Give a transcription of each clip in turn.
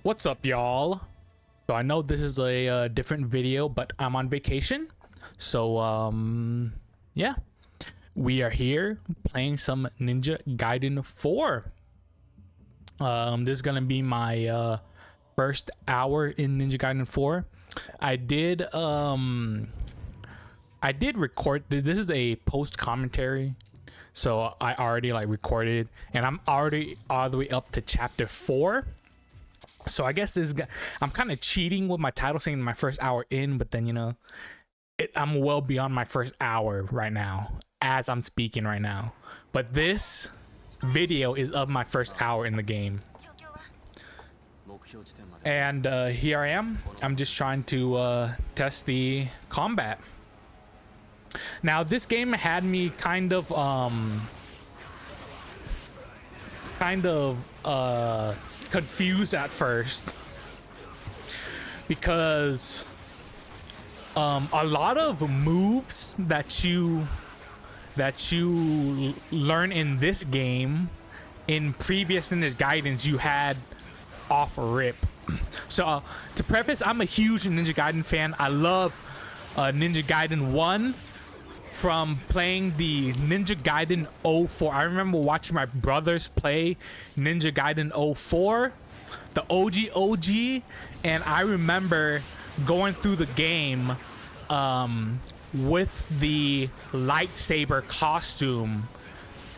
What's up, y'all? So I know this is a different video, but I'm on vacation. So yeah, we are here playing some Ninja Gaiden 4. This is gonna be my first hour in Ninja Gaiden 4. I did record. This is a post commentary, so I already recorded, and I'm already all the way up to chapter 4. So I guess I'm kind of cheating with my title saying my first hour in, but then I'm well beyond my first hour right now as I'm speaking right now. But this video is of my first hour in the game, and here I am. I'm just trying to test the combat. Now this game had me kind of confused at first, because a lot of moves that you learn in this game in previous Ninja Gaidens you had off rip. So to preface, I'm a huge Ninja Gaiden fan. I love Ninja Gaiden 1 from playing the Ninja Gaiden 04. I remember watching my brothers play Ninja Gaiden 04, the OG, and I remember going through the game with the lightsaber costume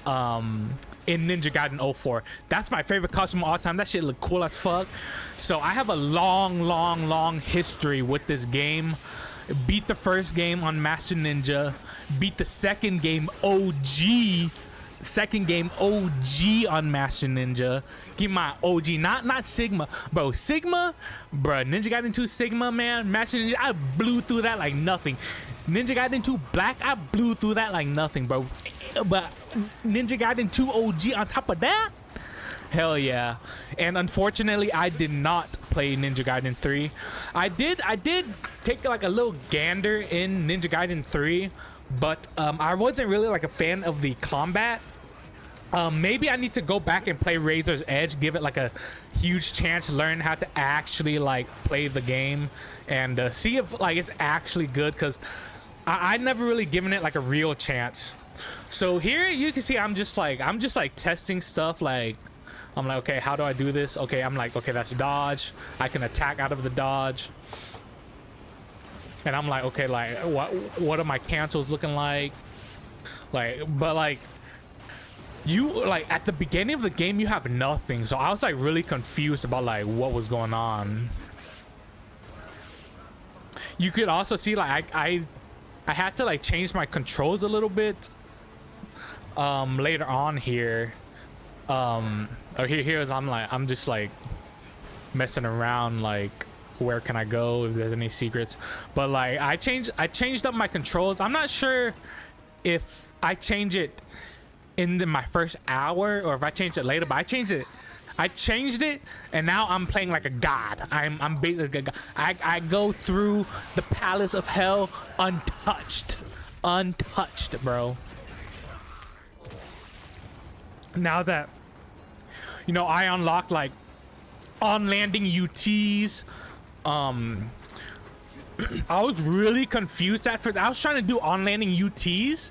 in Ninja Gaiden 04. That's my favorite costume of all time. That shit look cool as fuck. So I have a long history with this game. Beat the first game on Master Ninja, beat the second game OG on Master Ninja. Give my OG, not Sigma, bro. Sigma, bro. Ninja Gaiden 2 Sigma, man. Master Ninja, I blew through that like nothing. Ninja Gaiden 2 Black, I blew through that like nothing, bro. But Ninja Gaiden 2 OG on top of that, hell yeah. And unfortunately, I did not play Ninja Gaiden 3. I did take like a little gander in Ninja Gaiden 3, but I wasn't really like a fan of the combat. Maybe I need to go back and play Razor's Edge, give it like a huge chance to learn how to actually like play the game and see if like it's actually good, because I never really given it like a real chance. So here you can see I'm just like testing stuff. Like I'm like, okay, how do I do this? Okay, I'm like, okay, that's dodge. I can attack out of the dodge. And I'm like, okay, like what are my cancels looking like? But like you like at the beginning of the game you have nothing. So I was like really confused about like what was going on. You could also see like I had to like change my controls a little bit later on here. Here's I'm just like messing around, like where can I go if there's any secrets. But like I changed up my controls. I'm not sure if I change it in my first hour or if I changed it later, but I changed it and now I'm playing like a god. I'm basically a god. I go through the palace of hell untouched, bro. Now that I unlocked like on landing UTs, I was really confused at first. I was trying to do on landing UTs,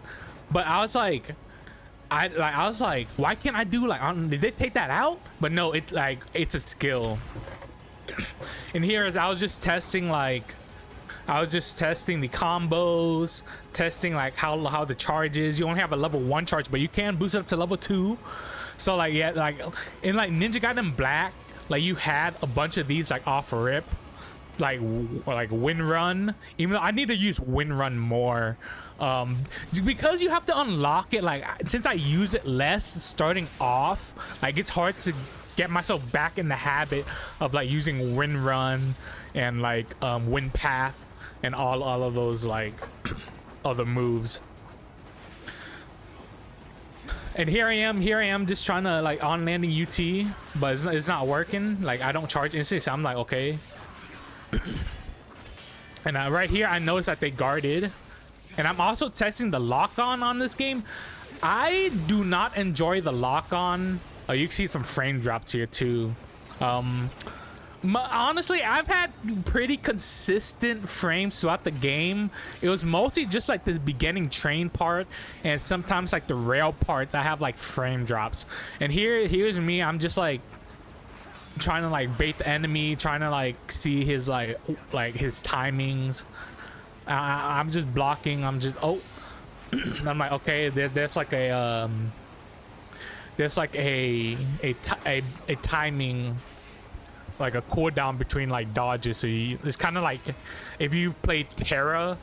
but I was like, why can't I do like did they take that out? But no, it's like it's a skill. And here is I was just testing the combos, testing like how the charge is. You only have a level 1 charge, but you can boost it up to level 2. So like yeah, like in like Ninja Gaiden Black, like you had a bunch of these like off rip, like Wind Run. Even though I need to use Wind Run more, because you have to unlock it. Like since I use it less starting off, like it's hard to get myself back in the habit of like using Wind Run and like Wind Path and all of those like other moves. And here I am just trying to like on landing UT, but it's not working. Like I don't charge instantly, so I'm like, okay. And right here I noticed that they guarded, and I'm also testing the lock-on this game. I do not enjoy the lock-on. Oh, you can see some frame drops here too. Honestly, I've had pretty consistent frames throughout the game. It was mostly just like this beginning train part, and sometimes like the rail parts I have like frame drops. And here's me, I'm just like trying to like bait the enemy, trying to like see his like his timings. I'm just blocking, I'm just I'm like, okay, there's like a timing, like a cooldown between like dodges. So it's kind of like if you've played Terra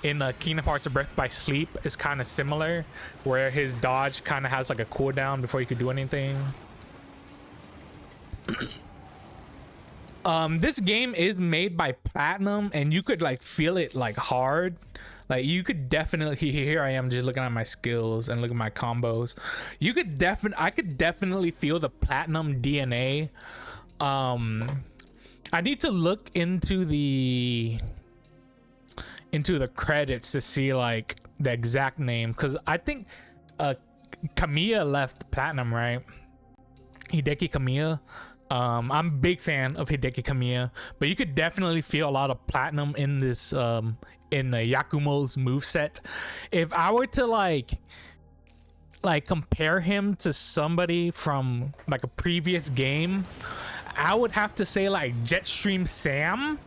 in Kingdom Hearts of Birth by Sleep, it's kind of similar, where his dodge kind of has like a cooldown before you could do anything. This game is made by Platinum, and you could like feel it like hard. Like you could definitely, here I am just looking at my skills and looking at my combos. I could definitely feel the Platinum DNA. I need to look into the credits to see like the exact name, because I think Kamiya left Platinum, right? Hideki Kamiya. I'm a big fan of Hideki Kamiya, but you could definitely feel a lot of Platinum in this in Yakumo's moveset. If I were to like compare him to somebody from like a previous game, I would have to say like Jetstream Sam.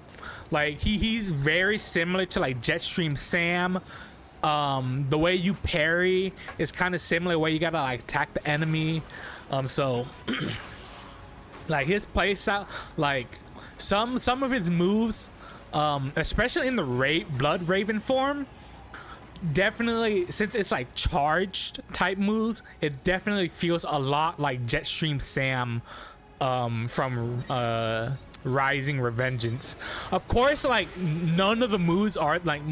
Like he's very similar to like Jetstream Sam. The way you parry is kind of similar, where you gotta like attack the enemy. So like his playstyle, like some of his moves, especially in the Blood Raven form, definitely, since it's like charged type moves, it definitely feels a lot like Jetstream Sam from Rising Revengeance. Of course, like none of the moves are like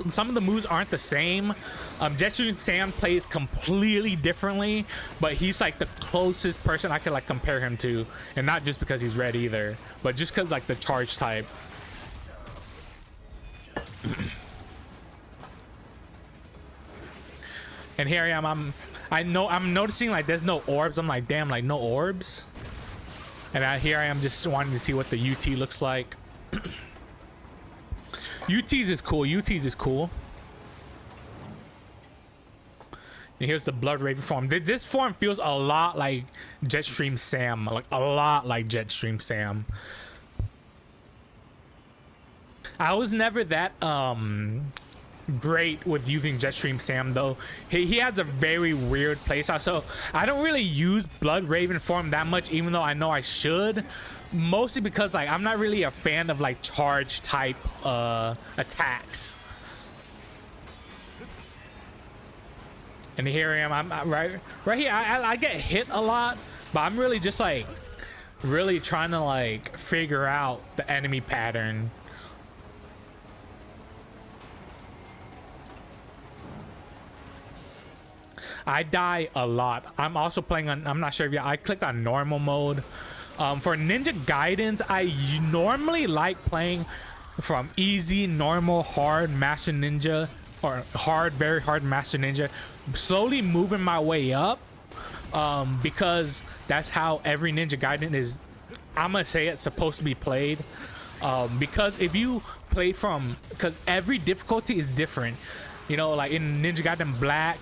some of the moves aren't the same. Jetstream Sam plays completely differently, but he's like the closest person I could like compare him to, and not just because he's red either, but just because like the charge type. And here I am, I'm noticing like there's no orbs. I'm like, damn, like no orbs. And here I am just wanting to see what the UT looks like. UT's is cool. UT's is cool. And here's the Blood Raven form. This form feels a lot like Jetstream Sam. Like a lot like Jetstream Sam. I was never that great with using Jetstream Sam though. He has a very weird playstyle, so I don't really use Blood Raven form that much, even though I know I should, mostly because like I'm not really a fan of like charge type attacks. And here I am, I'm right here. I get hit a lot, but I'm really just like really trying to like figure out the enemy pattern. I die a lot. I'm also playing on, I'm not sure if I clicked on normal mode. For Ninja Gaidens, I normally like playing from easy, normal, hard, Master Ninja, or hard, very hard Master Ninja, slowly moving my way up, because that's how every Ninja Gaiden is, I'm gonna say it's supposed to be played. Because if you play from, because every difficulty is different, you know, like in Ninja Gaiden Black,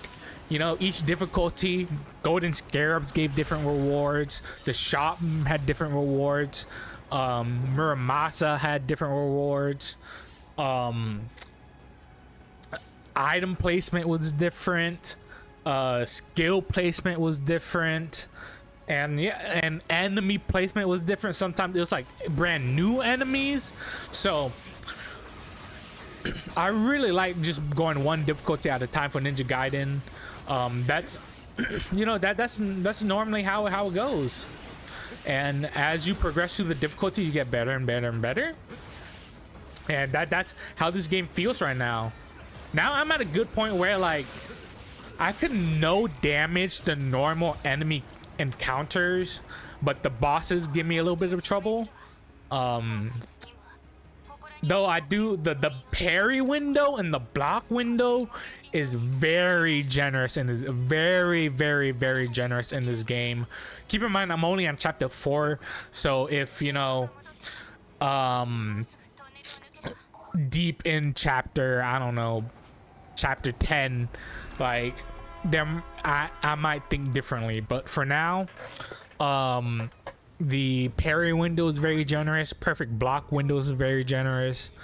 you know, each difficulty, Golden Scarabs gave different rewards. The shop had different rewards. Muramasa had different rewards. Item placement was different. Skill placement was different. And yeah, and enemy placement was different. Sometimes it was like brand new enemies. So I really like just going one difficulty at a time for Ninja Gaiden. That's you know, that's normally how it goes. And as you progress through the difficulty, you get better and better and better. And that's how this game feels right now. Now I'm at a good point where like I could no damage the normal enemy encounters, but the bosses give me a little bit of trouble. Though I do the parry window and the block window is very generous and is very generous in this game. Keep in mind I'm only on chapter 4, so if you know deep in chapter, I don't know, chapter 10, like them I might think differently, but for now the parry window is very generous. Perfect block window is very generous.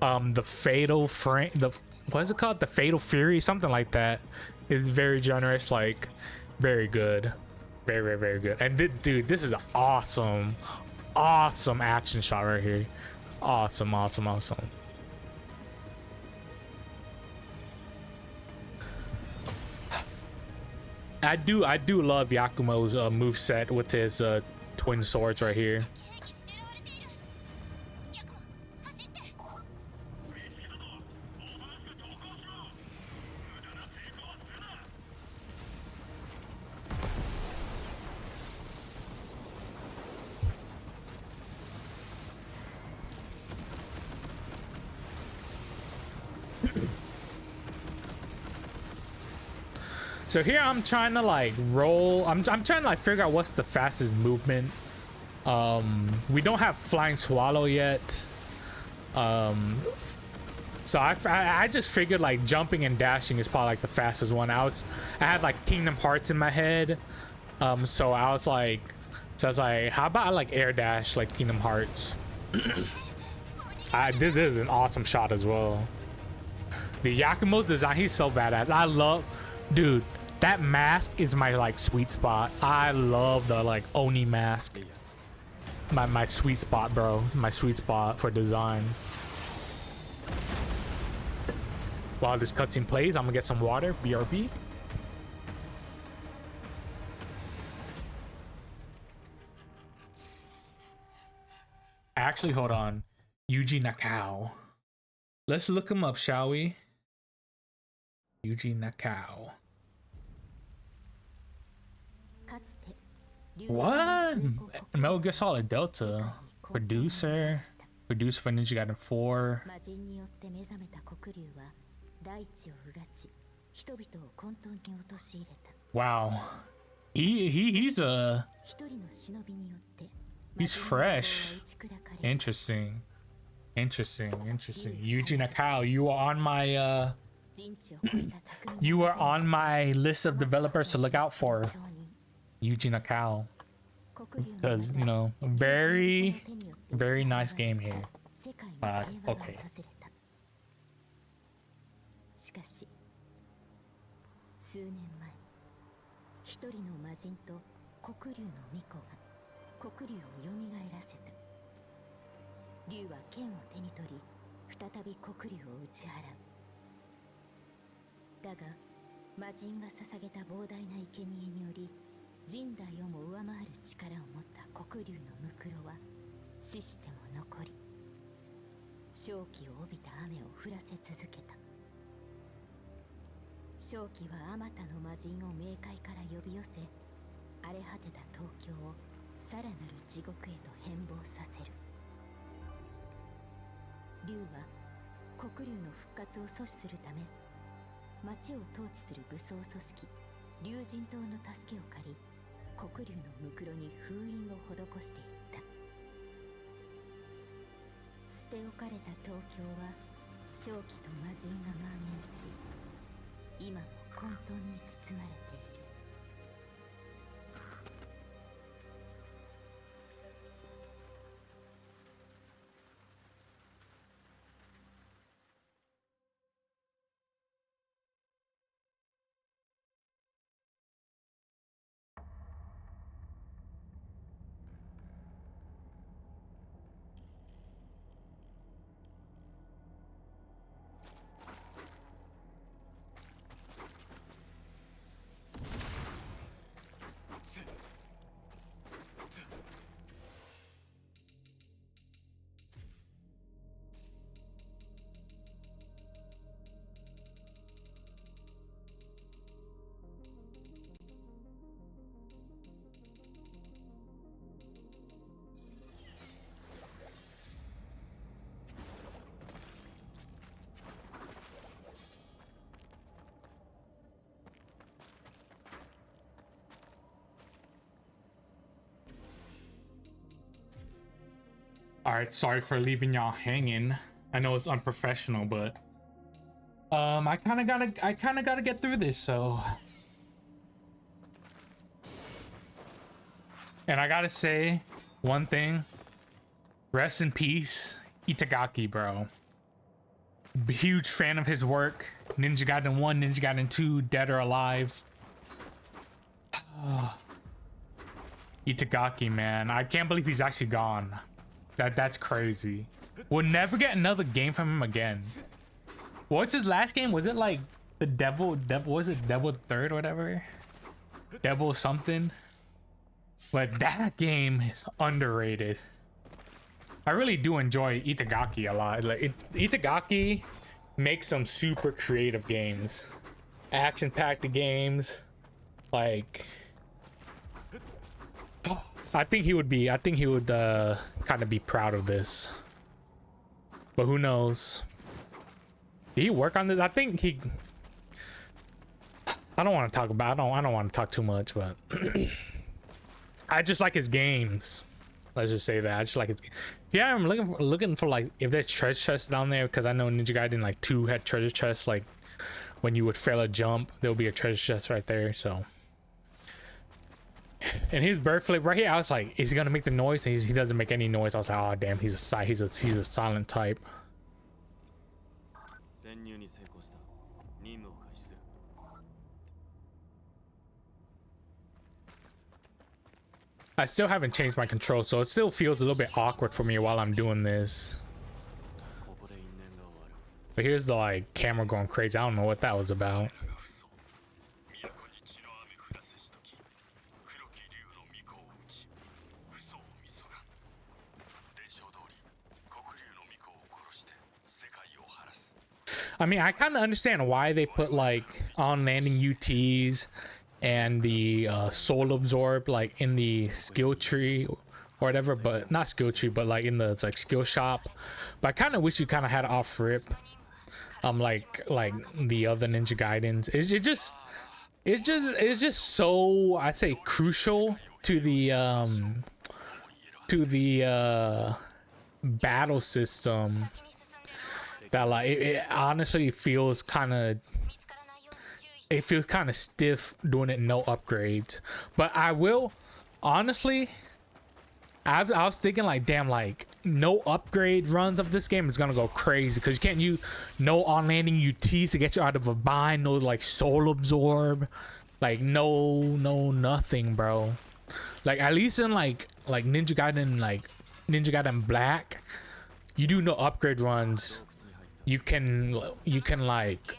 The fatal frame, the what is it called? The fatal fury, something like that, is very generous. Like, very good, very good. And dude, this is an awesome action shot right here. Awesome. I do love Yakumo's moveset with his twin swords right here. So here I'm trying to like roll. I'm trying to like figure out what's the fastest movement. We don't have flying swallow yet. So I just figured like jumping and dashing is probably like the fastest one. I had like Kingdom Hearts in my head. So I was like, how about I like air dash like Kingdom Hearts? This is an awesome shot as well. The Yakumo's design, he's so badass. I love, dude, that mask is my like sweet spot. I love the like Oni mask. My sweet spot, bro. My sweet spot for design. While this cutscene plays, I'm gonna get some water. BRB. Actually, hold on. Yuji Nakao. Let's look him up, shall we? Yuji Nakao. What? Metal Gear Solid Delta. Producer for Ninja Gaiden 4. Wow. He's fresh. Interesting. Yuji Nakao, you are on my list of developers to look out for. Yuji Nakao, because you know, very nice game here. Okay. 数年前、一人の魔人と黒竜の巫女が黒竜を蘇らせた。竜は剣を手に取り、再び黒竜を打ち払う。だが、魔人が捧げた膨大な生贄により、人代をも上回る力を持った黒竜のムクロは死しても残り、正気を帯びた雨を降らせ続けた。正気はあまたの魔人を冥界から呼び寄せ、荒れ果てた東京をさらなる地獄へと変貌させる。竜は黒竜の復活を阻止するため、町を統治する武装組織竜神党の助けを借り、黒竜のムクロに封印を施していった。捨て置かれた東京は正気と魔人が蔓延し、今も混沌に包まれている。All right, sorry for leaving y'all hanging. I know it's unprofessional, but I kind of gotta get through this. So, and I gotta say one thing: rest in peace, Itagaki, bro. Huge fan of his work. Ninja Gaiden 1, Ninja Gaiden 2, Dead or Alive. Itagaki, man, I can't believe he's actually gone. That's crazy. We'll never get another game from him again. What's his last game? Was it like the Devil? Was it Devil the Third or whatever? Devil something. But that game is underrated. I really do enjoy Itagaki a lot. Like Itagaki makes some super creative games, action-packed games. Like, I think he would kind of be proud of this. But who knows? Did he work on this? I think he. I don't want to talk about. I don't want to talk too much, but I just like his games. Let's just say that I just like it. Yeah, I'm looking for like if there's treasure chests down there, because I know Ninja Gaiden like 2 had treasure chests. Like when you would fail a jump, there'll be a treasure chest right there. So, and his bird flip right here, I was like, is he gonna make the noise? And he doesn't make any noise. I was like, oh damn, he's a silent type. I still haven't changed my control, so it still feels a little bit awkward for me while I'm doing this. But here's the like camera going crazy. I don't know what that was about. I mean, I kind of understand why they put like on landing UTs and the soul absorb like in the skill tree or whatever, but not skill tree, but like in the it's like skill shop. But I kind of wish you kind of had off rip, like the other Ninja Gaidens. It's just so, I'd say, crucial to the battle system that like it honestly feels kind of. It feels kind of stiff doing it no upgrades. But I will honestly, I was thinking like, damn, like no upgrade runs of this game is gonna go crazy, because you can't use no on landing UTs to get you out of a bind, no like soul absorb, like no nothing, bro. Like at least in like Ninja Gaiden Black, you do no upgrade runs. You can like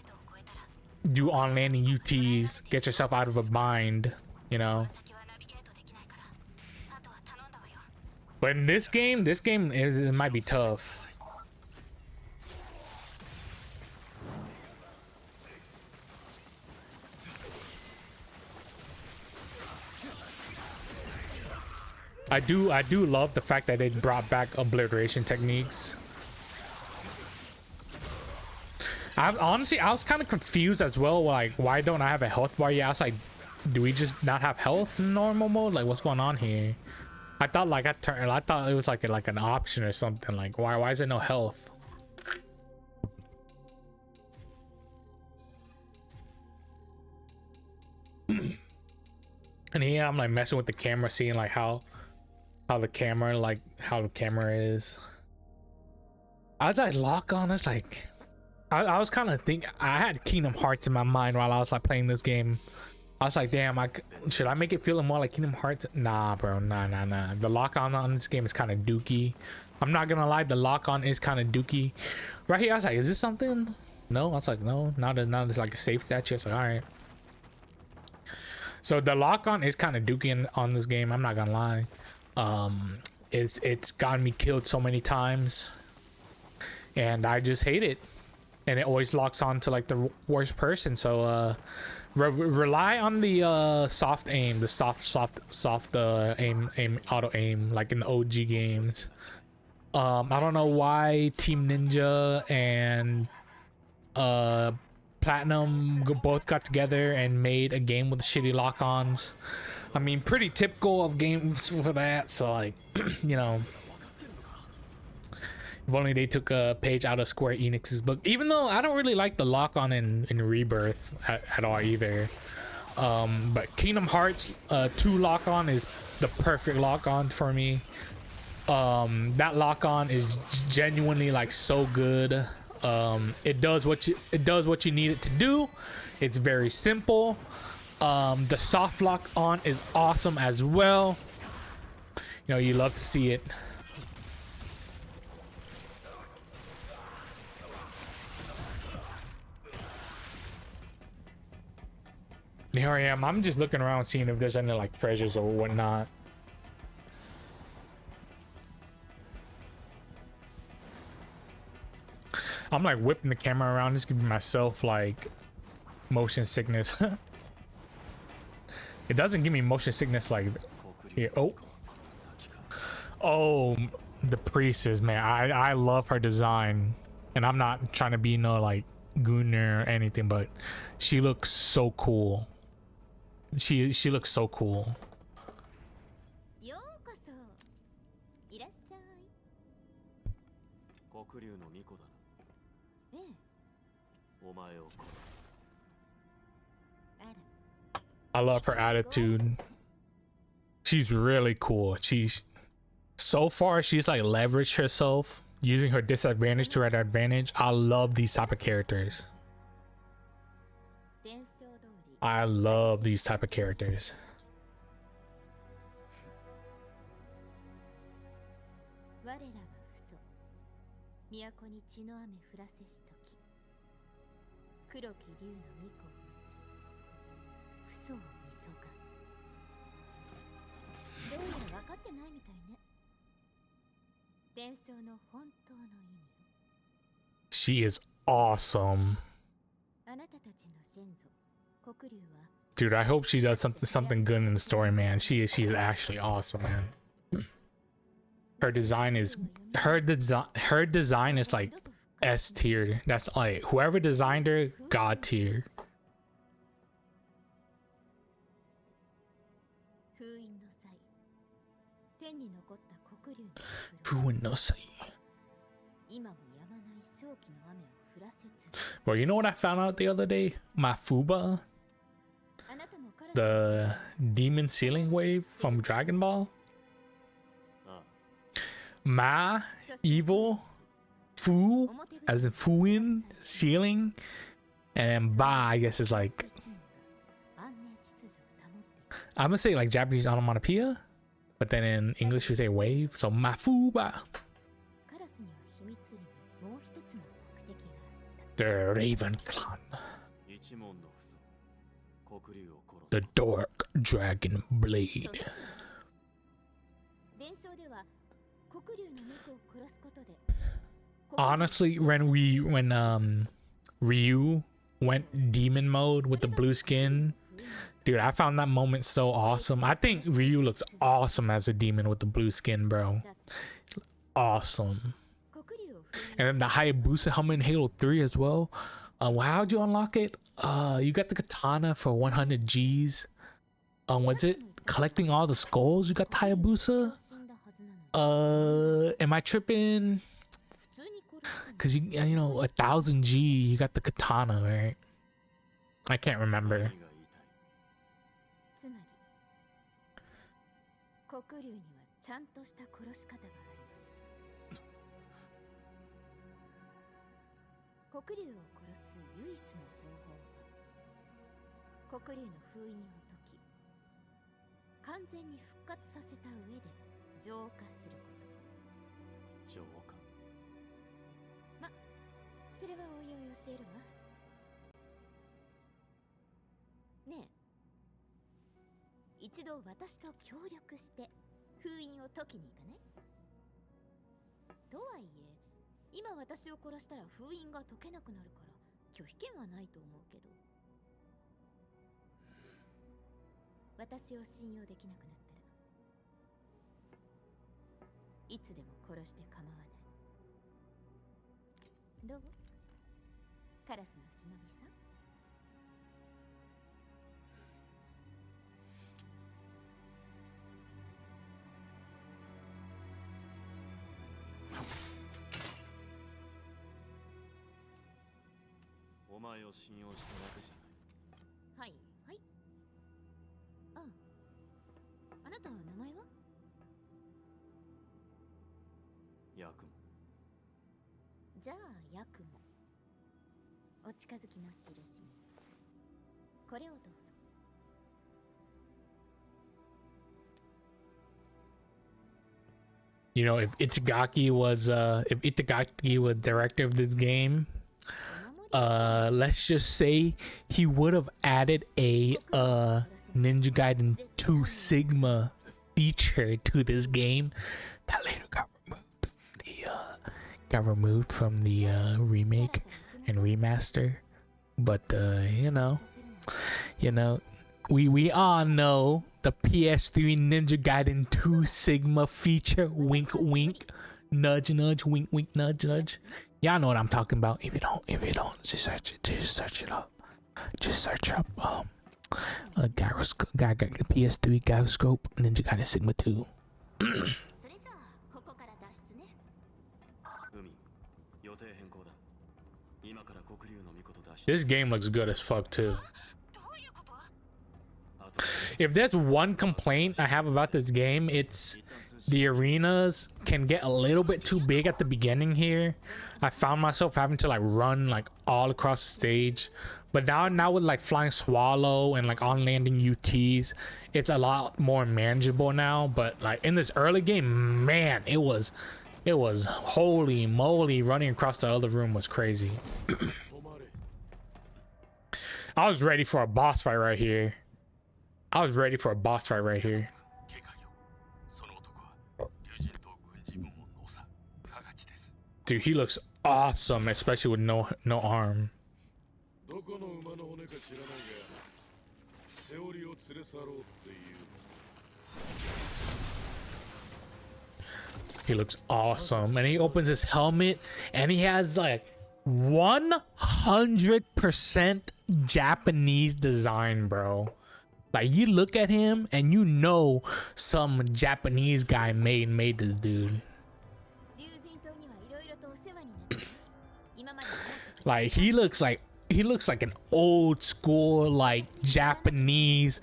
do on landing UTs, get yourself out of a bind, you know. But in this game it might be tough. I do love the fact that they brought back obliteration techniques. I was kind of confused as well, like why don't I have a health bar? Yeah, I was like, do we just not have health in normal mode? Like what's going on here? I thought like I thought it was like an option or something. Like why is there no health? And here I'm like messing with the camera, seeing like how the camera is. I was like lock on. It's like I was kind of thinking, I had Kingdom Hearts in my mind while I was like playing this game. I was like, damn, should I make it feel more like Kingdom Hearts? Nah, bro, nah. The lock on this game is kind of dookie. I'm not gonna lie, the lock on is kind of dookie. Right here, I was like, is this something? No, I was like, no, not it's like a safe statue. It's like, all right. So the lock on is kind of dookie on this game. I'm not gonna lie. It's gotten me killed so many times, and I just hate it. And it always locks on to like the worst person. So rely on the soft aim, the soft aim auto aim, like in the OG games. I don't know why Team Ninja and Platinum both got together and made a game with shitty lock-ons. I mean, pretty typical of games for that. So like, you know, If only they took a page out of Square Enix's book. Even though I don't really like the lock-on in Rebirth at all either. But Kingdom Hearts 2 lock-on is the perfect lock-on for me. That lock-on is genuinely like so good. It does what you need it to do. It's very simple. The soft lock-on is awesome as well. You know, you love to see it. Here I am. I'm just looking around seeing if there's any like treasures or whatnot. I'm like whipping the camera around, just giving myself like motion sickness. It doesn't give me motion sickness like here. Oh, the priestess, man. I love her design, and I'm not trying to be no like gooner or anything, but she looks so cool. She looks so cool. I love her attitude. She's really cool. She's so far she's like leveraged herself using her disadvantage to her advantage. I love these type of characters. I love these type of characters. She is awesome. Dude, I hope she does something good in the story, man. She is actually awesome, man. Her design is her design is like S tier. That's like whoever designed her, God tier. Well, you know what I found out the other day? My Fuba, the demon ceiling wave from Dragon Ball. Ma, evil, Fu, as in Fuin, ceiling, and Ba, I guess is like, I'm gonna say like Japanese onomatopoeia, but then in English we say wave, so Ma Fuba. The Raven Clan. The Dark Dragon Blade. Honestly, when Ryu went demon mode with the blue skin, dude, I found that moment so awesome. I think Ryu looks awesome as a demon with the blue skin, bro. Awesome. And then the Hayabusa helmet in Halo 3 as well. How'd you unlock it? You got the katana for 100 G's. What's it? Collecting all the skulls, you got the Hayabusa? Am I tripping? Cause you know 1000 G, you got the katana, right? I can't remember. はいはい。あ、あなた名前は？ヤクモ。じゃあヤクモ。お近づきの印。これをどうぞ。You know, if Itagaki was director of this game, let's just say he would have added a Ninja Gaiden 2 Sigma feature to this game that later got removed from the remake and remaster. But you know, we all know the PS3 Ninja Gaiden 2 Sigma feature. Wink, wink, nudge, nudge, wink, wink, nudge, nudge. Y'all know what I'm talking about. If you don't, just search it. Just search it up. Just search up PS3 Gyroscope Ninja Gaiden Sigma 2. This game looks good as fuck too. If there's one complaint I have about this game, it's the arenas can get a little bit too big at the beginning here. I found myself having to like run like all across the stage, but now with like flying swallow and like on landing UTs, it's a lot more manageable now. But like in this early game, man, it was holy moly, running across the other room was crazy. I was ready for a boss fight right here. Dude, he looks awesome, especially with no arm. He looks awesome, and he opens his helmet and he has like 100% Japanese design, bro. Like you look at him and you know some Japanese guy made this dude. Like he looks like an old school like Japanese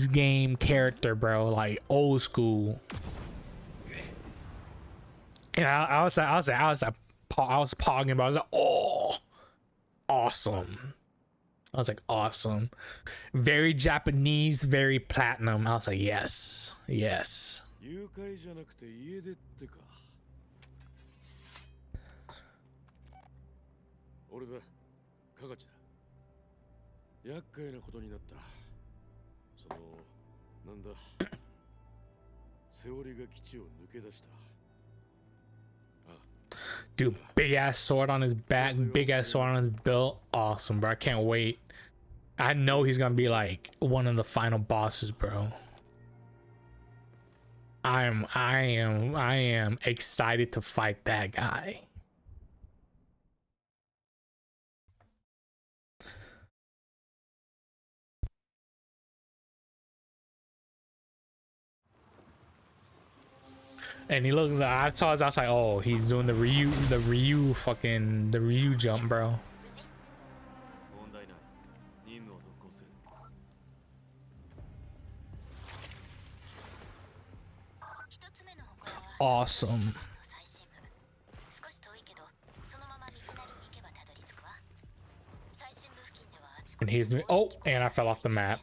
game character, bro. Like old school. And I was pogging about. I was like, oh, awesome. I was like, awesome. Very Japanese, very platinum. I was like, yes, yes. Dude, big ass sword on his back, big ass sword on his belt. Awesome, bro. I can't wait. I know he's gonna be like one of the final bosses, bro. I am excited to fight that guy. And he looked, I saw his, I was like, oh, he's doing the Ryu jump, bro. Awesome. And he's, oh, and I fell off the map.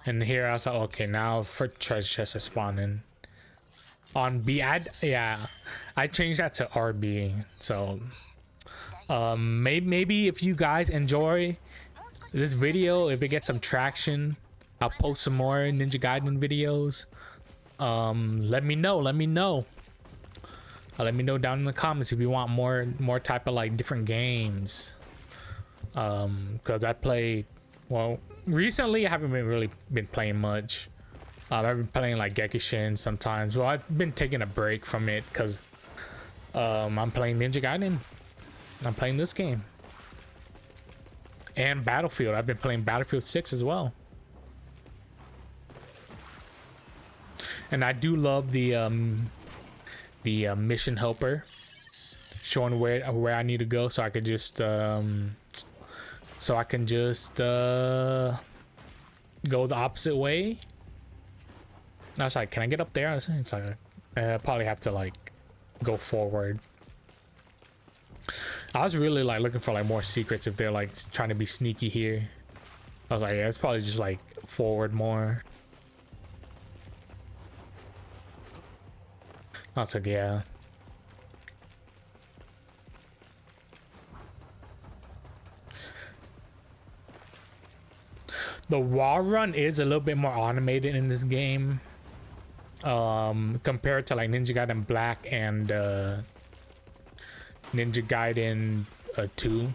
And here I was like, okay, now for treasure chests are spawning. On B, I changed that to RB. So, maybe if you guys enjoy this video, if it gets some traction, I'll post some more Ninja Gaiden videos. Let me know. Let me know down in the comments if you want more type of like different games. Because I played, well, recently I haven't really been playing much. I've been playing like Gaiden sometimes. Well, I've been taking a break from it because I'm playing Ninja Gaiden. I'm playing this game. And Battlefield. I've been playing Battlefield 6 as well. And I do love the the mission helper, showing where I need to go, so I could just go the opposite way. I was like, can I get up there? It's like I probably have to like go forward. I was really like looking for like more secrets if they're like trying to be sneaky here. I was like, yeah, it's probably just like forward more. I was like, yeah. The wall run is a little bit more automated in this game, compared to like Ninja Gaiden Black and Ninja Gaiden 2.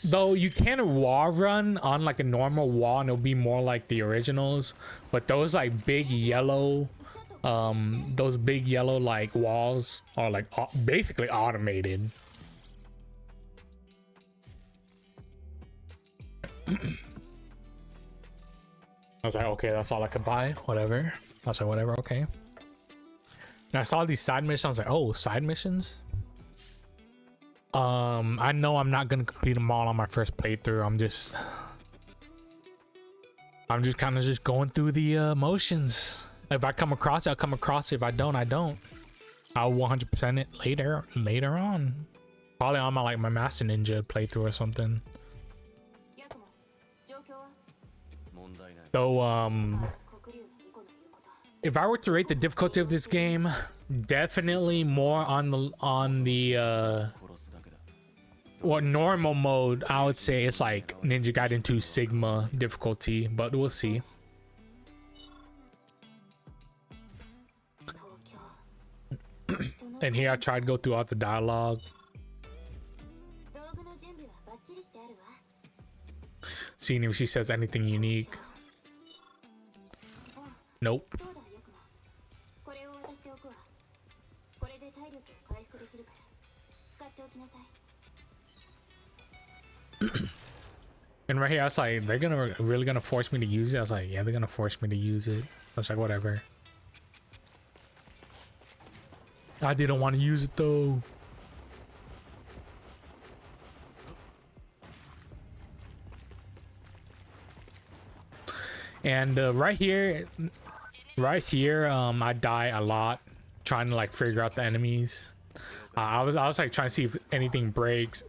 Though you can wall run on like a normal wall and it'll be more like the originals, but those like big yellow like walls are like basically automated. I was like, okay, that's all I could buy, whatever. I was like, whatever, okay. And I saw these side missions. I was like, oh, side missions. I know I'm not gonna complete them all on my first playthrough. I'm just kind of just going through the motions. If I come across it, I'll come across it. If I don't, I don't. I'll 100% it later on. Probably on my my Master Ninja playthrough or something. Though if I were to rate the difficulty of this game, definitely more on the normal mode. I would say it's like Ninja Gaiden 2 Sigma difficulty, but we'll see. And here I tried to go through all the dialogue. Seeing if she says anything unique. Nope. And right here, I was like, they're really gonna force me to use it. I was like, yeah, they're gonna force me to use it. I was like, whatever. I didn't want to use it though. And right here, I die a lot trying to like figure out the enemies. I was like trying to see if anything breaks,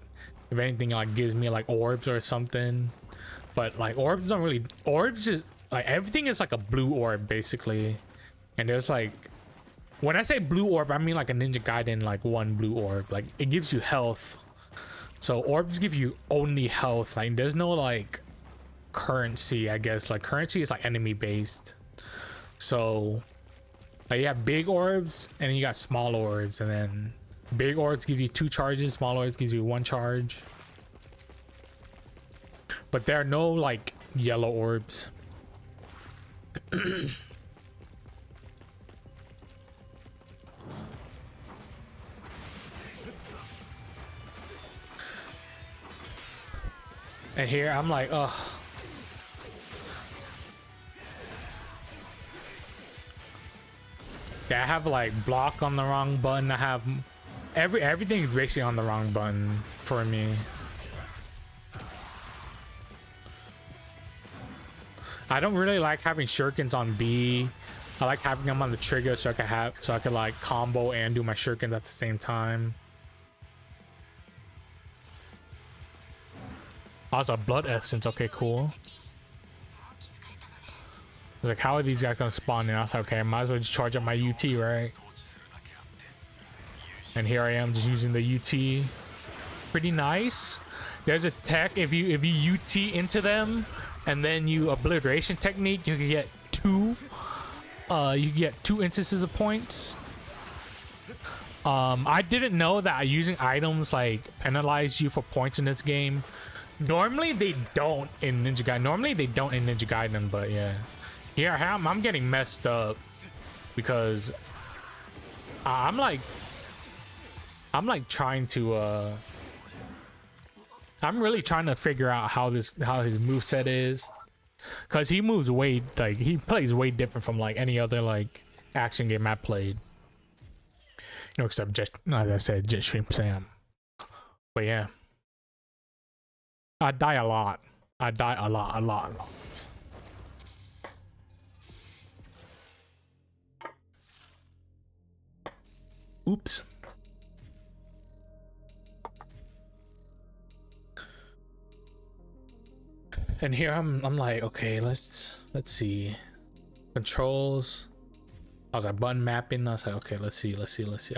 if anything like gives me like orbs or something. But like orbs just like everything is like a blue orb basically. And there's like, when I say blue orb, I mean like a Ninja Gaiden like 1 blue orb. Like it gives you health. So orbs give you only health. Like there's no like currency, I guess. Like currency is like enemy based. So like you have big orbs and then you got small orbs, and then big orbs give you 2 charges, small orbs gives you 1 charge. But there are no like yellow orbs. And here I'm like, ugh. Yeah, I have like block on the wrong button. I have everything is basically on the wrong button for me. I don't really like having shurikens on B. I like having them on the trigger so I could like combo and do my shurikens at the same time. Also, blood essence. Okay, cool. I was like, how are these guys gonna spawn in? I was like, okay, I might as well just charge up my UT, right? And here I am just using the UT. Pretty nice. There's a tech, if you UT into them and then you obliteration technique, you can get 2 instances of points. I didn't know that using items like penalize you for points in this game. Normally they don't in Ninja Gaiden. But yeah, here I'm getting messed up because I'm like trying to I'm really trying to figure out how his moveset is, because he moves way, like he plays way different from like any other like action game I played. You know, except Jet, as I said, Jetstream Sam. But yeah, I die a lot. I die a lot. Oops. And here I'm like, okay, let's see. Controls. I was like button mapping. I was like, okay, let's see. I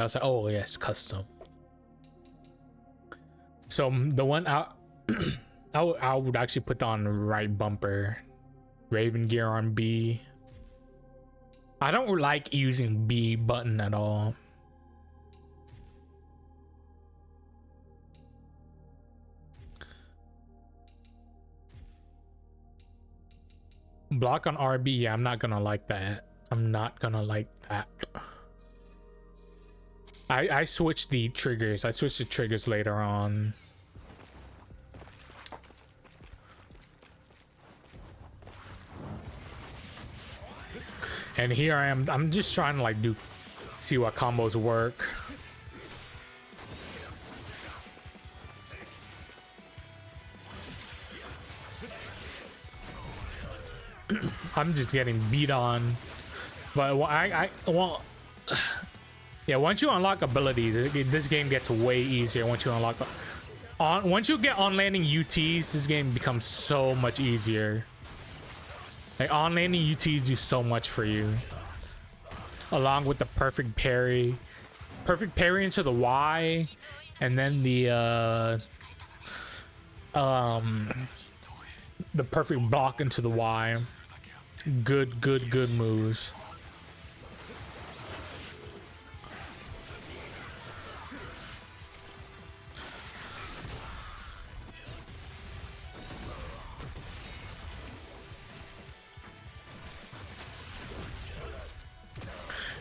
was like, oh yes, custom. So the one I would actually put on the right bumper. Raven gear on B. I don't like using B button at all. Block on RB, yeah, I'm not gonna like that. I'm not gonna like that. I switched the triggers. I switched the triggers later on. And here I am. I'm just trying to like see what combos work. I'm just getting beat on, but well, yeah. Once you unlock abilities, this game gets way easier. Once you unlock once you get on landing UTs, this game becomes so much easier. Like on landing UTs do so much for you, along with the perfect parry into the Y, and then the perfect block into the Y. Good moves.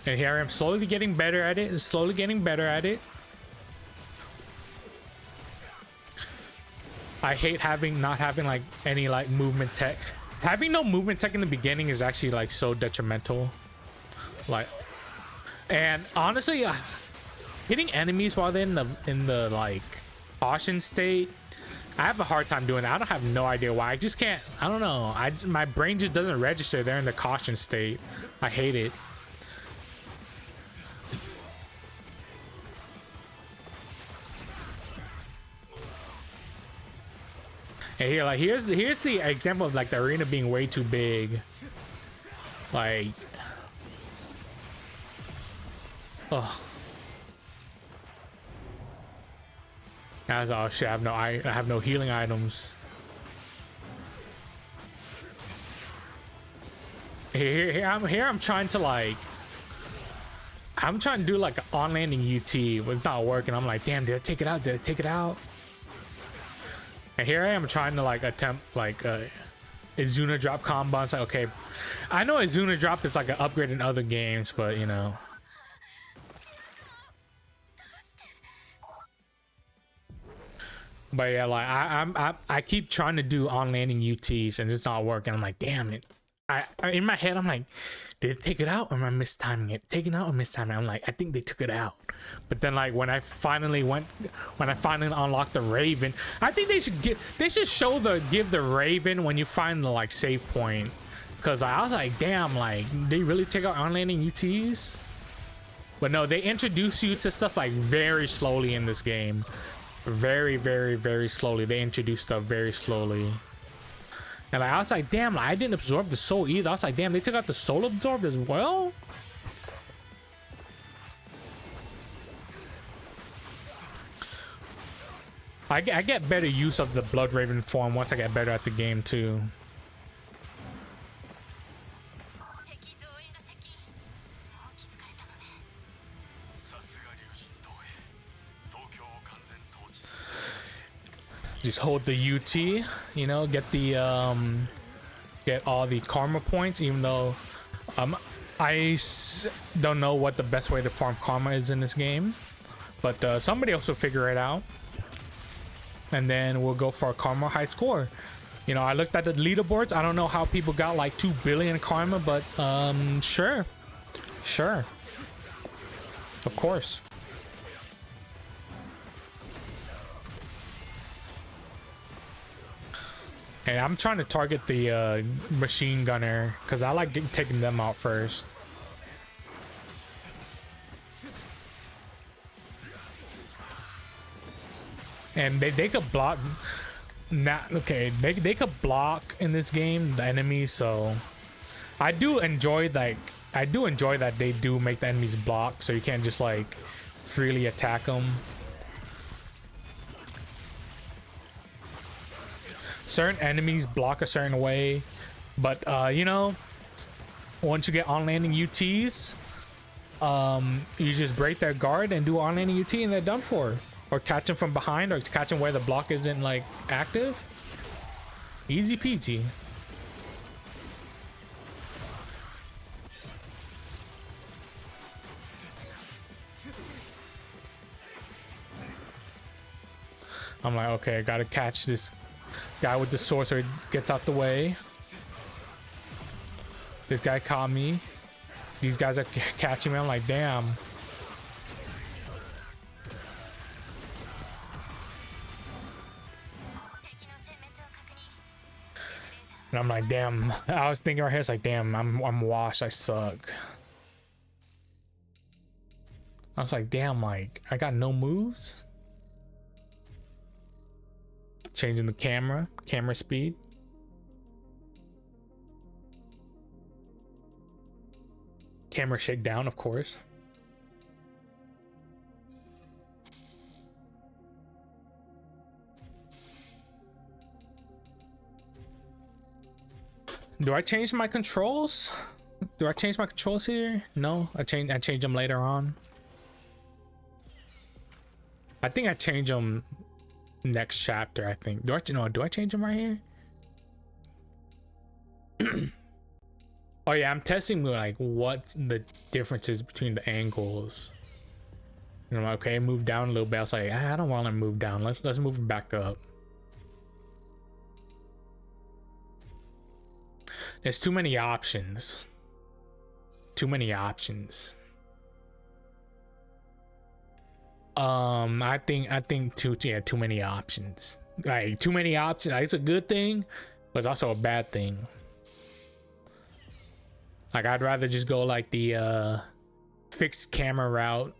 And here I am slowly getting better at it. I hate not having like any like movement tech. Having no movement tech in the beginning is actually like so detrimental. Like, and honestly, hitting enemies while they're in the like caution state, I have a hard time doing that. I don't have no idea why. I just can't. I don't know. My brain just doesn't register they're in the caution state. I hate it. And here, like, here's the example of like the arena being way too big. Like, oh, oh shit! I have no healing items. Here I'm trying to like, I'm trying to do like an on landing UT, but it's not working. I'm like, damn, did I take it out? And here I am trying to like attempt like a Izuna drop combo. It's like, okay, I know Izuna drop is like an upgrade in other games, but you know. But yeah, like I keep trying to do on landing UTs and it's not working. I'm like, damn it. I in my head I'm like, did it take it out or am I mistiming it? Taking out or mistiming it? I'm like, I think they took it out. But then like when I finally unlocked the Raven, I think they should give the Raven when you find the like save point. Cause I was like, damn, like they really take out on landing UTs? But no, they introduce you to stuff like very slowly in this game. Very, very, very slowly. They introduce stuff very slowly. And like, I was like, damn, like, I didn't absorb the soul either. I was like, damn, they took out the soul absorbed as well? I get better use of the Blood Raven form once I get better at the game too. Just hold the UT, you know, get all the karma points, even though don't know what the best way to farm karma is in this game, but somebody else will figure it out, and then we'll go for a karma high score. You know, I looked at the leaderboards. I don't know how people got like 2 billion karma, but sure, Sure. Of course. Hey, I'm trying to target the machine gunner because I like taking them out first. And they could block. Okay, they could block in this game, the enemies. So I do enjoy that they do make the enemies block, so you can't just like freely attack them. Certain enemies block a certain way, but you know, once you get on landing UTs, you just break their guard and do on landing UT and they're done for. Or catch them from behind, or catch them where the block isn't like active. Easy peasy. I'm like, okay, I gotta catch this guy with the sword so he gets out the way. This guy caught me. These guys are catching me. I'm like, damn. And I'm like, damn. I was thinking right here, it's like, damn, I'm washed. I suck. I was like, damn, like, I got no moves. Changing the camera speed. Camera shake down, of course. Do I change my controls? Do I change my controls here? No, I change them later on. I think I change them next chapter. I think. Do I change them right here? Oh yeah, I'm testing like what the difference is between the angles. And I'm like, okay, move down a little bit. I was like, I don't want to move down. Let's move it back up. There's too many options. Too many options. I think too many options. Like too many options. Like, it's a good thing, but it's also a bad thing. Like I'd rather just go like the fixed camera route,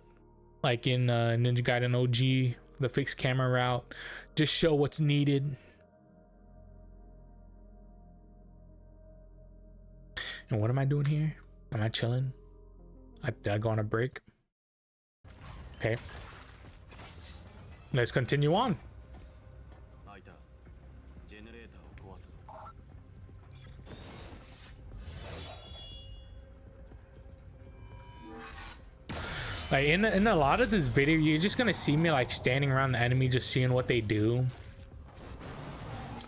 like in Ninja Gaiden OG, the fixed camera route. Just show what's needed. And what am I doing here? Am I chilling? Did I go on a break? Okay. Let's continue on. Like in a lot of this video, you're just gonna see me like standing around the enemy, just seeing what they do.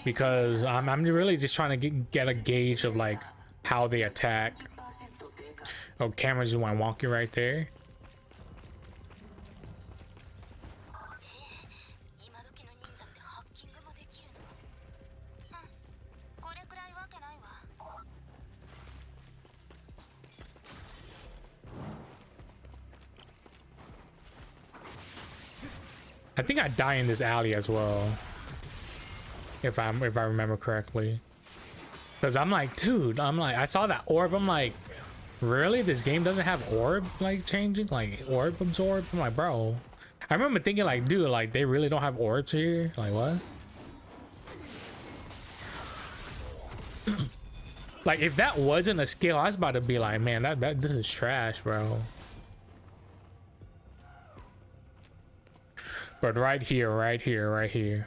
Because I'm really just trying to get a gauge of like how they attack. Oh, camera just went wonky right there. I think I die in this alley as well, if I remember correctly. Cause I'm like, dude, I saw that orb. I'm like, really? This game doesn't have orb like changing, like orb absorb? I'm like, bro. I remember thinking like, dude, like they really don't have orbs here. Like what? Like if that wasn't a skill, I was about to be like, man, this is trash, bro. But right here.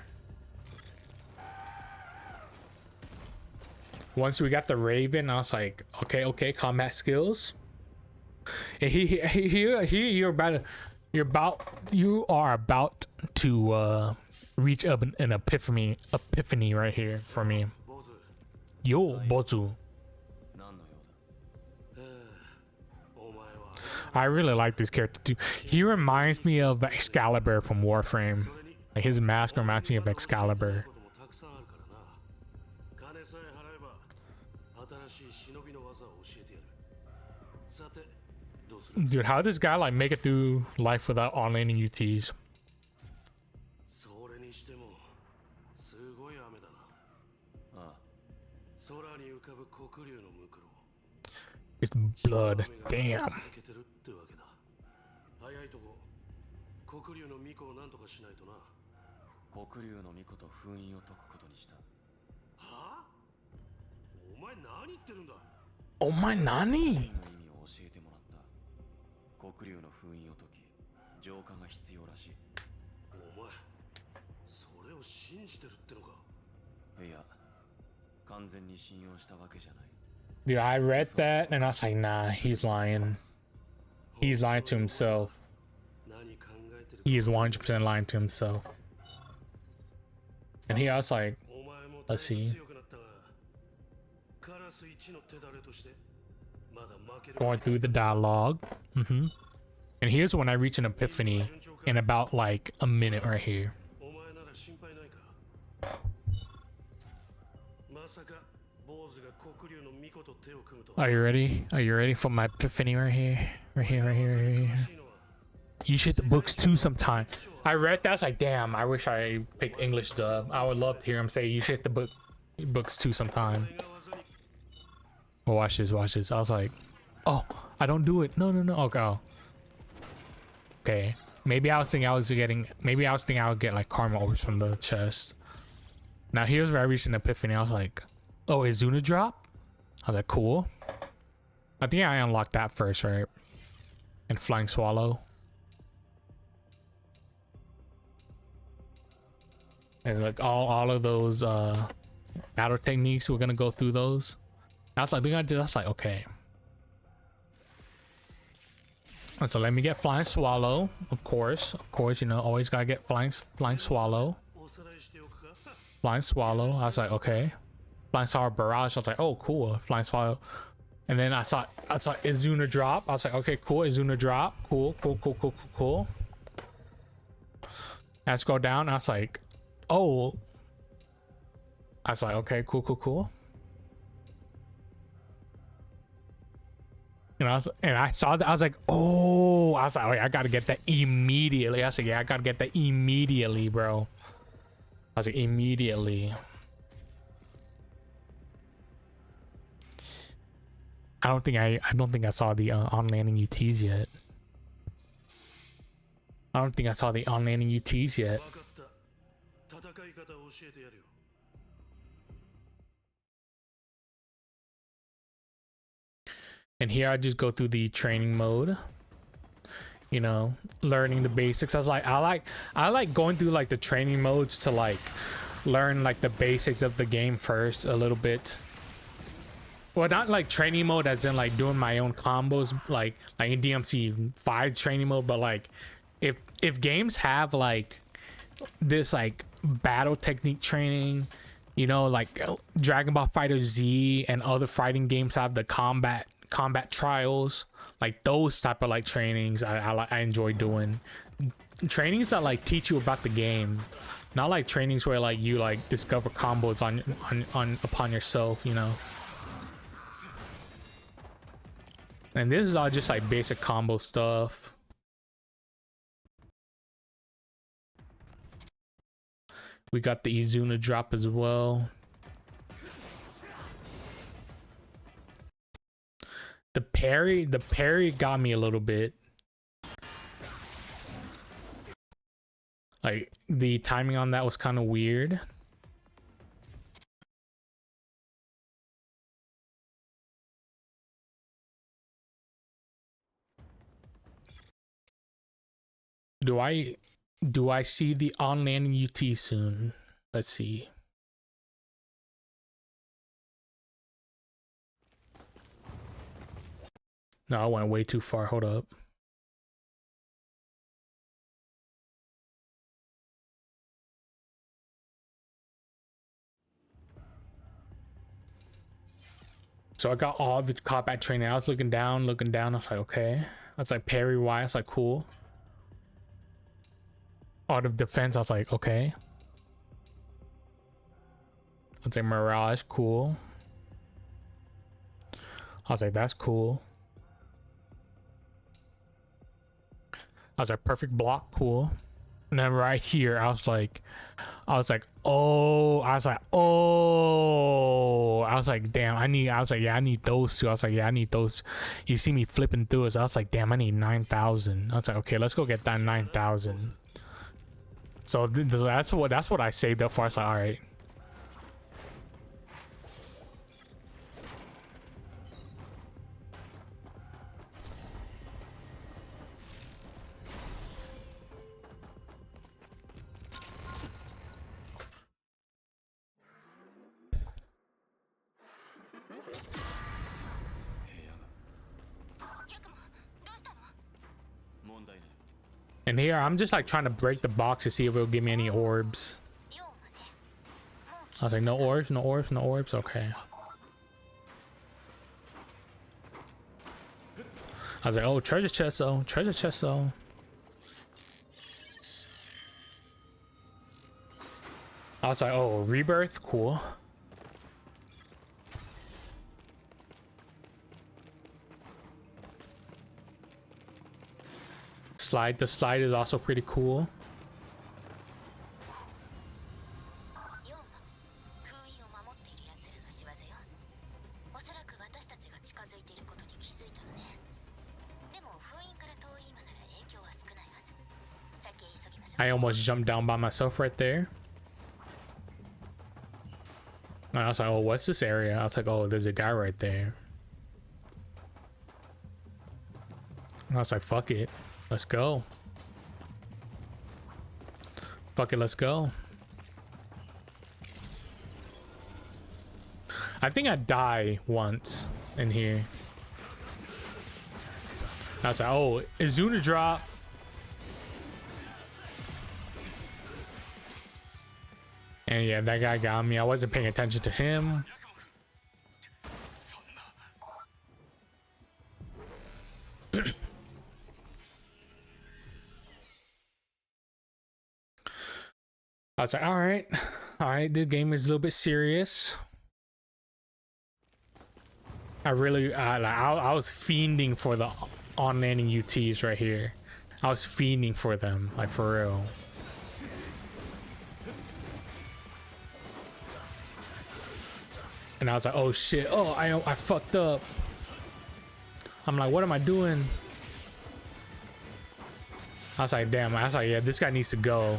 Once we got the Raven, I was like, okay, combat skills. And you are about to reach up an epiphany right here for me. Yo, Bozu. I really like this character too. He reminds me of Excalibur from Warframe. Like his mask reminds me of Excalibur. Dude, how does this guy like make it through life without on-landing UTs? それにしてもすごい雨だな。ああ、空に浮かぶ黒竜のムクロ。 It's blood. Damn. 続けてるってわけだ。早いとこ黒竜の巫女をなんとかしないとな。黒竜の巫女と封印を解くことにした。はあ？お前何言ってるんだ。 Oh my nani? 真の意味を教えてもらった。黒竜の封印を解き、浄化が必要らしい。お前、それを信じてるってのか。いや、完全に信用したわけじゃない。 Dude, I read that and I was like, nah, he's lying. He's lying to himself. 何考えてる He is 100% lying to himself. And here I was like, お前も let's see. 強くなったが、カラス一の手だれとしてまだ負ける。 Going through the dialogue. And here's when I reach an epiphany in about like a minute right here. お前なら心配ないか。まさか坊主が黒竜の巫女と手を組むと。 Are you ready? Are you ready for my epiphany right here? Right here, right here, right here. You should the books too sometime. I read that, I was like, damn, I wish I picked English dub. I would love to hear him say you should hit the books too sometime. Oh, watch this, watch this. I was like, oh, I don't do it. No, no, no. Okay. Oh. Okay. Maybe I was thinking I was thinking I would get like karma orbs from the chest. Now here's where I reached an epiphany. I was like, oh, is Zuna drop? I was like, cool. I think I unlocked that first, right? And Flying Swallow. And like all of those battle techniques, we're gonna go through those. I was like, we're gonna do that's like okay. And so let me get Flying Swallow, of course, you know, always gotta get Flying Swallow. Flying Swallow. I was like, okay. Flying Swallow Barrage. I was like, oh cool, Flying Swallow. And then I saw Izuna drop. I was like, okay, cool, Izuna drop. Cool. Let's go down. I was like, oh. I was like, okay, cool. And I saw that. I was like, oh. I was like, oh, yeah, I gotta get that immediately. I said, yeah, I gotta get that immediately, bro. I was like, immediately. I don't think I saw the on-landing UTs yet. I don't think I saw the on-landing UTs yet. And here I just go through the training mode, you know, learning the basics. I was like, I like going through like the training modes to like learn like the basics of the game first a little bit. Well, not like training mode as in like doing my own combos like in DMC 5 training mode, but like if games have like this like battle technique training, you know, like Dragon Ball Fighter Z and other fighting games have the combat trials, like those type of like trainings I enjoy doing. Trainings that like teach you about the game, not like trainings where like you like discover combos on upon yourself, you know. And this is all just like basic combo stuff. We got the Izuna drop as well. The parry got me a little bit. Like the timing on that was kind of weird. Do I see the on-landing UT soon? Let's see. No, I went way too far. Hold up. So I got all the combat training. I was looking down. I was like, okay. I was like, parry Y. I was like, cool. Art of defense. I was like, okay. I was like, Mirage. Cool. I was like, that's cool. I was like, perfect block, cool. And then right here, I was like, oh, damn, yeah, I need those two. I was like, yeah, I need those. You see me flipping through it. So I was like, damn, I need 9,000. I was like, okay, let's go get that 9,000. So that's what I saved up for. I was like, all right. And here, I'm just like trying to break the box to see if it'll give me any orbs. I was like, no orbs, no orbs, no orbs. Okay. I was like, oh, treasure chest though, treasure chest though. I was like, oh, rebirth, cool. The slide is also pretty cool. I almost jumped down by myself right there. And I was like, oh, what's this area? I was like, oh, there's a guy right there. And I was like, fuck it. Let's go. Fuck it, let's go. I think I die once in here. I was like, oh, Izuna drop. And yeah, that guy got me. I wasn't paying attention to him. I was like, all right, this game is a little bit serious. I was fiending for the on-landing UTs right here. I was fiending for them, like for real. And I was like, oh shit, oh, I fucked up. I'm like, what am I doing? I was like, damn, yeah, this guy needs to go.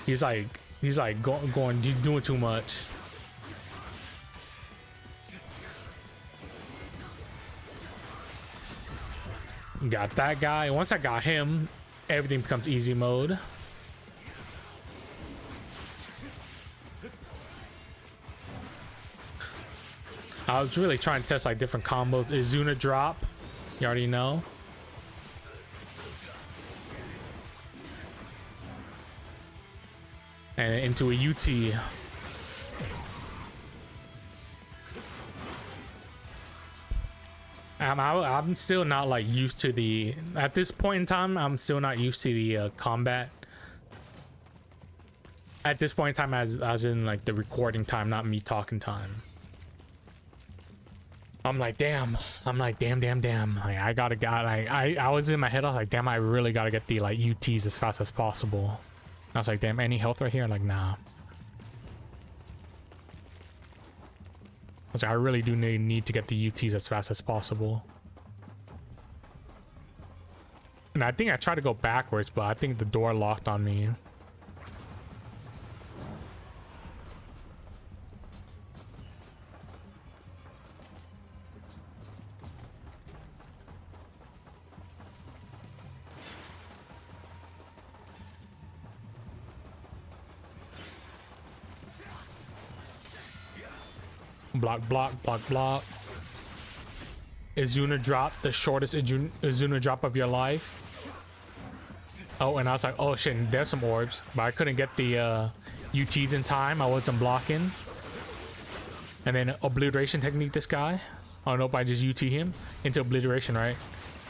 He's like going, you're doing too much. Got that guy. Once I got him, everything becomes easy mode. I was really trying to test like different combos. Izuna drop, you already know. And into a UT. I'm still not like used to the, at this point in time, I'm still not used to the combat. At this point in time, as in like the recording time, not me talking time. I'm like, damn. Like, I gotta get, like, I was in my head, I was like, damn, I really gotta get the like UTs as fast as possible. I was like, damn, any health right here? Like, nah. I was like, I really do need to get the UTs as fast as possible. And I think I tried to go backwards, but I think the door locked on me. Block, block, block, block. Izuna drop, the shortest Izuna drop of your life. Oh, and I was like, oh shit, there's some orbs. But I couldn't get the UTs in time. I wasn't blocking. And then obliteration technique this guy. Oh nope, I just UT him into obliteration, right?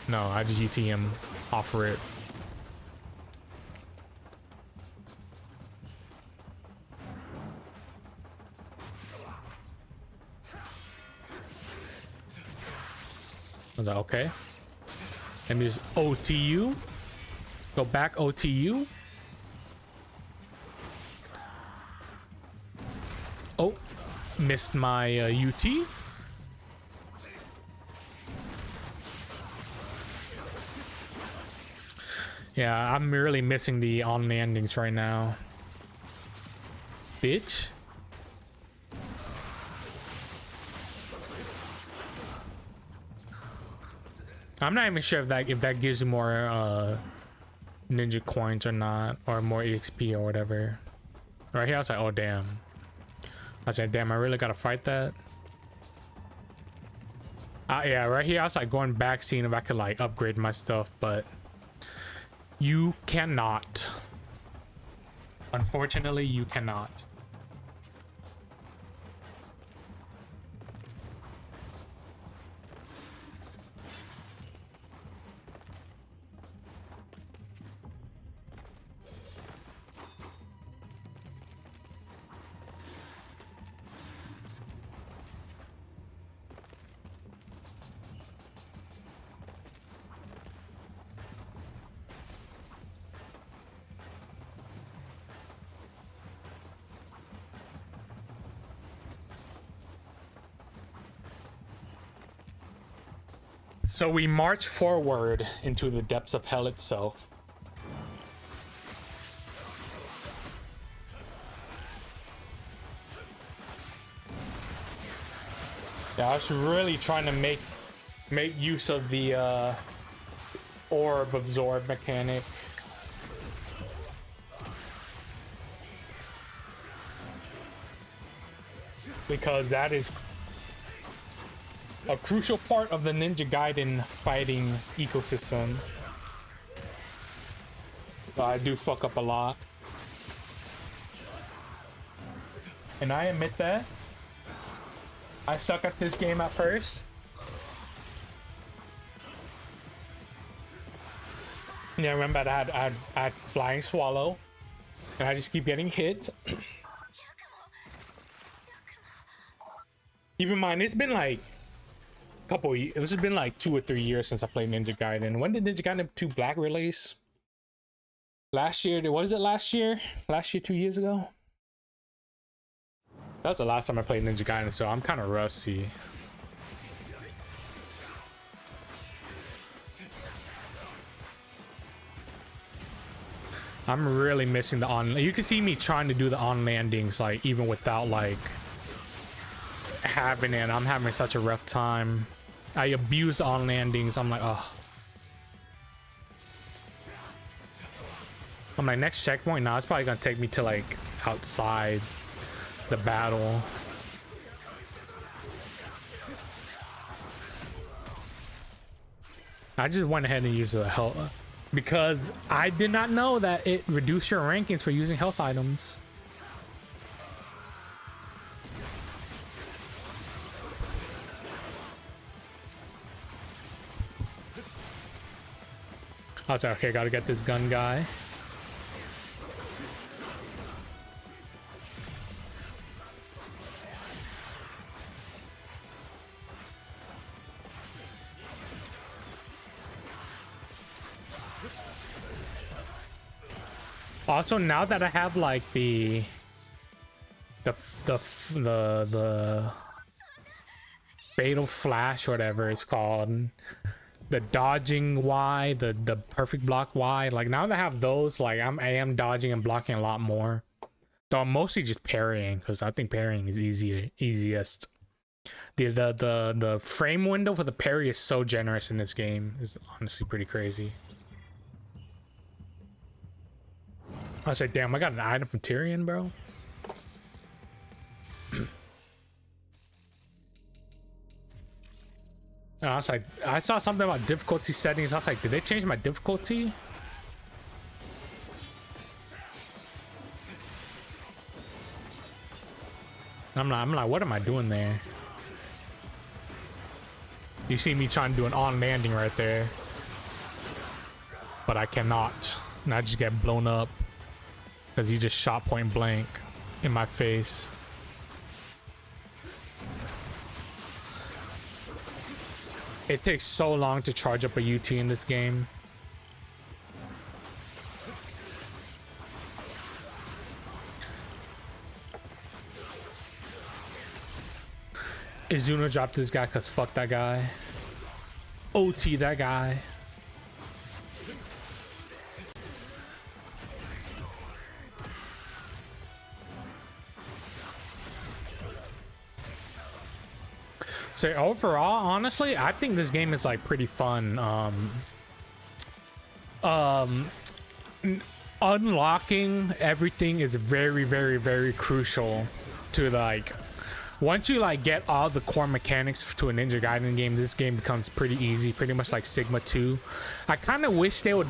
No, I just UT him off rip. I was like, okay. Let me just OT you. Go back OTU. Oh, missed my UT. Yeah, I'm really missing the on landings right now. Bitch. I'm not even sure if that gives you more ninja coins or not, or more EXP or whatever. Right here I was like, oh damn. I was like, damn, I really gotta fight that. Yeah, right here I was like going back, seeing if I could like upgrade my stuff, but you cannot. Unfortunately, you cannot. So we march forward into the depths of hell itself. Yeah, I was really trying to make use of the orb absorb mechanic. Because that is a crucial part of the Ninja Gaiden fighting ecosystem. But I do fuck up a lot. And I admit that. I suck at this game at first. Yeah, remember I had Flying Swallow. And I just keep getting hit. Keep in mind, it's been like this has been like 2 or 3 years since I played Ninja Gaiden. When did Ninja Gaiden 2 Black release? Last year. What is it? Last year? 2 years ago? That was the last time I played Ninja Gaiden, so I'm kind of rusty. I'm really missing the on. You can see me trying to do the on landings, like even without like having it. I'm having such a rough time. I abuse on landings. I'm like, oh. I'm like, next checkpoint now, it's probably gonna take me to like outside the battle. I just went ahead and used the health because I did not know that it reduced your rankings for using health items. I was like, okay, gotta get this gun guy. Also, now that I have like the fatal flash or whatever it's called, the dodging Y, the perfect block Y, like now that I have those, like I am dodging and blocking a lot more. So I'm mostly just parrying because I think parrying is easiest. The frame window for the parry is so generous in this game. It's honestly pretty crazy. I was like, damn, I got an item from Tyrion, bro. And I was like, I saw something about difficulty settings. I was like, did they change my difficulty? I'm like, what am I doing there? You see me trying to do an on landing right there, but I cannot, and I just get blown up because he just shot point blank in my face. It takes so long to charge up a UT in this game. Izuna dropped this guy because fuck that guy. OT that guy. So overall, honestly, I think this game is like pretty fun. Unlocking everything is very, very, very crucial to like. Once you like get all the core mechanics to a Ninja Gaiden game, this game becomes pretty easy, pretty much like Sigma 2. I kind of wish they would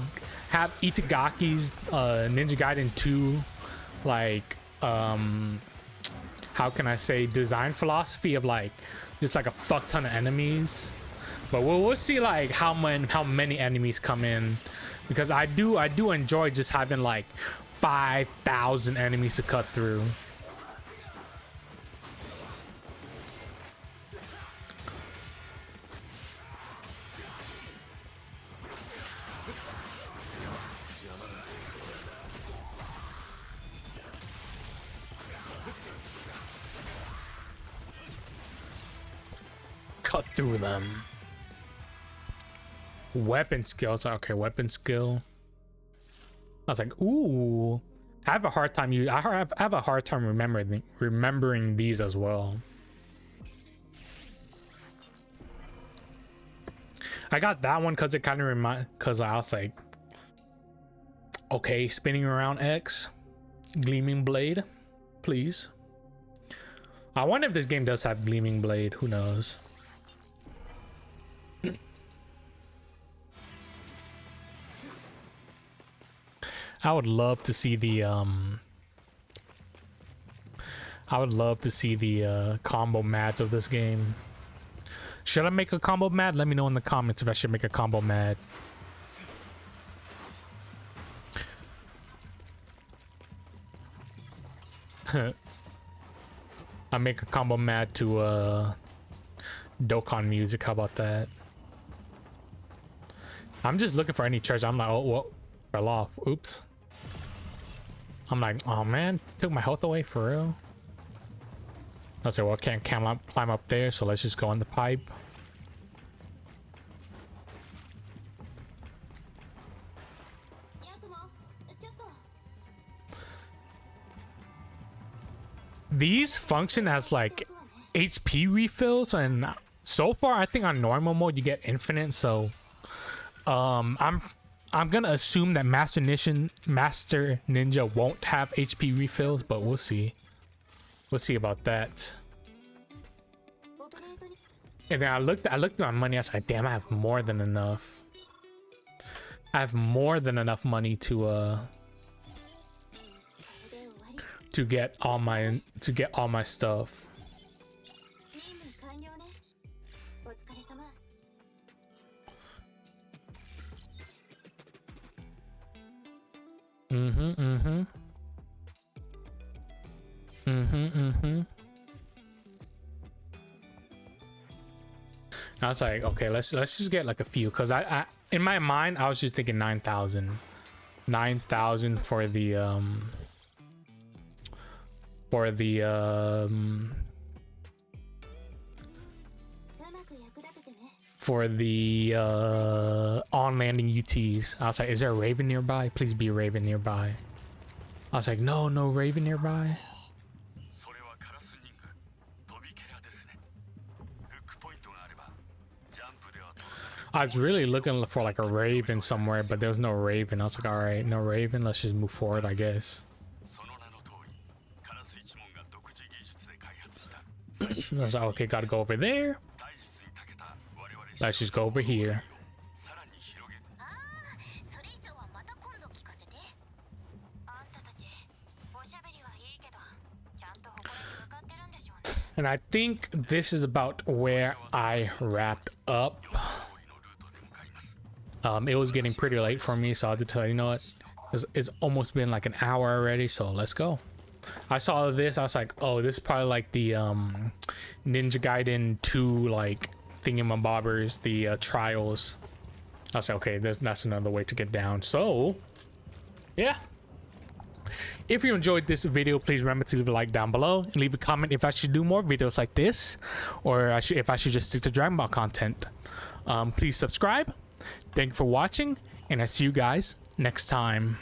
have Itagaki's Ninja Gaiden 2 like how can I say, design philosophy of like just like a fuck ton of enemies. But we'll see like how many enemies come in, because I do enjoy just having like 5,000 enemies to cut through. Cut through them. Weapon skills. Okay, weapon skill. I was like, ooh. I have a hard time remembering these as well. I got that one because it kind of because I was like, okay, spinning around X, gleaming blade, please. I wonder if this game does have gleaming blade. Who knows? I would love to see the combo mats of this game. Should I make a combo mat? Let me know in the comments if I should make a combo mat. I make a combo mat to Dokkan music. How about that? I'm just looking for any church. I'm like, oh, whoa, fell off. Oops. I'm like, oh man, took my health away for real. I said, well, can't climb up there, so let's just go on the pipe. These function as like HP refills, and so far I think on normal mode you get infinite, so I'm gonna assume that Master Ninja won't have HP refills, but we'll see. We'll see about that. And then I looked at my money. I was like, damn, I have more than enough. I have more than enough money to get all my stuff. I was like, okay, let's just get like a few, because I in my mind I was just thinking 9,000 for the on landing UTs. I was like, is there a Raven nearby? Please be a Raven nearby. I was like, no Raven nearby. I was really looking for like a Raven somewhere, but there was no Raven. I was like, all right, no Raven. Let's just move forward, I guess. I was like, okay, gotta go over there. Let's just go over here. And I think this is about where I wrapped up. It was getting pretty late for me, so I had to tell you, you know what? It's almost been like an hour already, so let's go. I saw this, I was like, oh, this is probably like the Ninja Gaiden 2 like thingamabobbers, the trials. I was like, okay, that's another way to get down. So yeah, If you enjoyed this video, please remember to leave a like down below and leave a comment if I should do more videos like this, or if I should just stick to Dragon Ball content. Please subscribe. Thank you for watching, and I see you guys next time.